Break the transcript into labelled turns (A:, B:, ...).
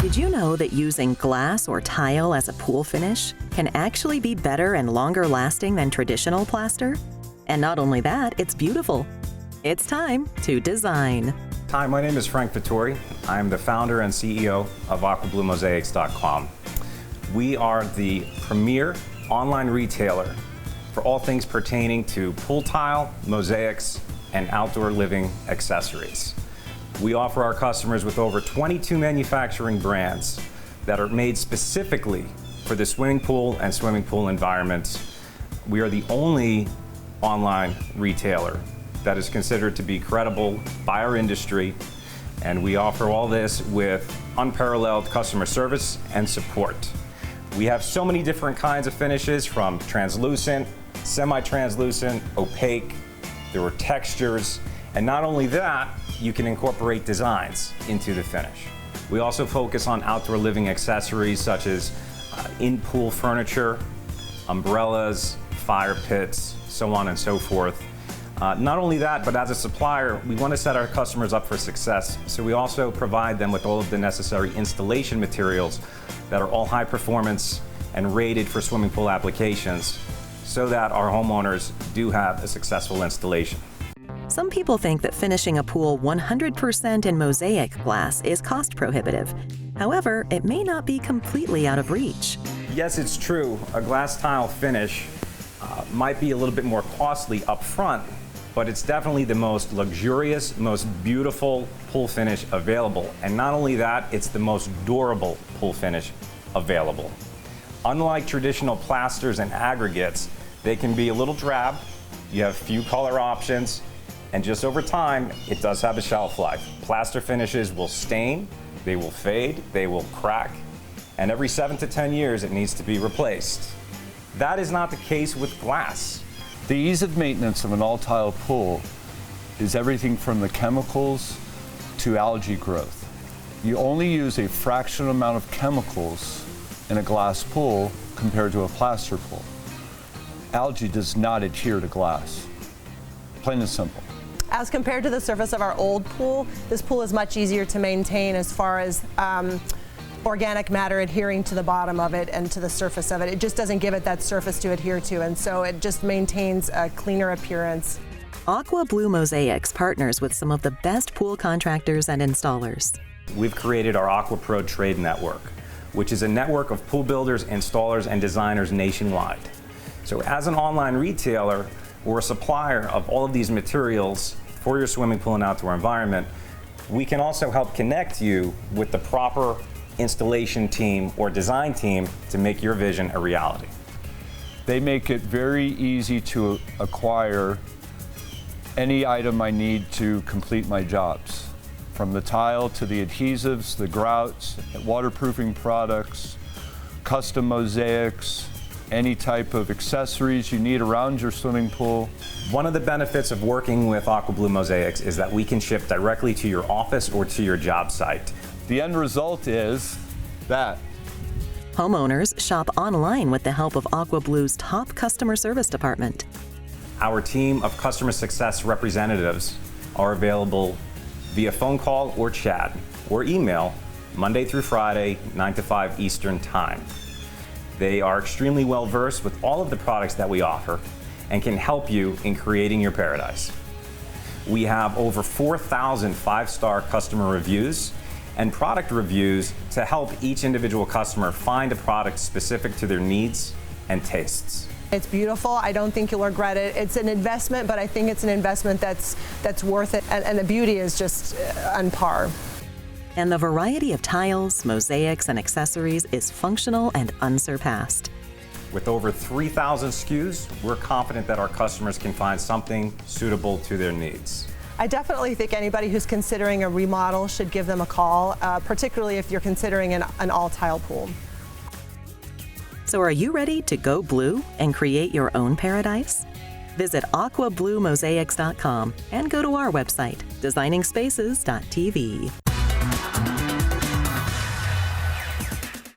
A: Did you know that using glass or tile as a pool finish can actually be better and longer lasting than traditional plaster? And not only that, it's beautiful. It's time to design.
B: Hi, my name is Frank Vittori. I'm the founder and CEO of AquaBluMosaics.com. We are the premier online retailer for all things pertaining to pool tile, mosaics, and outdoor living accessories. We offer our customers with over 22 manufacturing brands that are made specifically for the swimming pool and swimming pool environments. We are the only online retailer that is considered to be credible by our industry, and we offer all this with unparalleled customer service and support. We have so many different kinds of finishes, from translucent, semi-translucent, opaque. There are textures, and not only that, you can incorporate designs into the finish. We also focus on outdoor living accessories such as in-pool furniture, umbrellas, fire pits, so on and so forth. Not only that, but as a supplier, we want to set our customers up for success, so we also provide them with all of the necessary installation materials that are all high performance and rated for swimming pool applications, so that our homeowners do have a successful installation.
A: Some people think that finishing a pool 100% in mosaic glass is cost prohibitive. However, it may not be completely out of reach.
B: Yes, it's true. A glass tile finish might be a little bit more costly up front, but it's definitely the most luxurious, most beautiful pool finish available. And not only that, it's the most durable pool finish available. Unlike traditional plasters and aggregates, they can be a little drab. You have few color options, and just over time, it does have a shelf life. Plaster finishes will stain, they will fade, they will crack, and every 7 to 10 years it needs to be replaced. That is not the case with glass.
C: The ease of maintenance of an all-tile pool is everything from the chemicals to algae growth. You only use a fractional amount of chemicals in a glass pool compared to a plaster pool. Algae does not adhere to glass, plain and simple.
D: As compared to the surface of our old pool, this pool is much easier to maintain as far as organic matter adhering to the bottom of it and to the surface of it. It just doesn't give it that surface to adhere to, and so it just maintains a cleaner appearance.
A: AquaBlu Mosaics partners with some of the best pool contractors and installers.
B: We've created our AquaPro Trade Network, which is a network of pool builders, installers, and designers nationwide. So as an online retailer, we're a supplier of all of these materials for your swimming pool and outdoor environment. We can also help connect you with the proper installation team or design team to make your vision a reality.
C: They make it very easy to acquire any item I need to complete my jobs, from the tile to the adhesives, the grouts, waterproofing products, custom mosaics, any type of accessories you need around your swimming pool.
B: One of the benefits of working with AquaBlu Mosaics is that we can ship directly to your office or to your job site.
C: The end result is that
A: Homeowners shop online with the help of AquaBlu's top customer service department.
B: Our team of customer success representatives are available via phone call or chat or email Monday through Friday, 9 to 5 Eastern Time. They are extremely well versed with all of the products that we offer and can help you in creating your paradise. We have over 4,000 five-star customer reviews and product reviews to help each individual customer find a product specific to their needs and tastes.
D: It's beautiful. I don't think you'll regret it. It's an investment, but I think it's an investment that's worth it, and the beauty is just on par.
A: And the variety of tiles, mosaics, and accessories is functional and unsurpassed.
B: With over 3,000 SKUs, we're confident that our customers can find something suitable to their needs.
D: I definitely think anybody who's considering a remodel should give them a call, particularly if you're considering an all-tile pool.
A: So are you ready to go blue and create your own paradise? Visit AquaBluMosaics.com and go to our website, designingspaces.tv.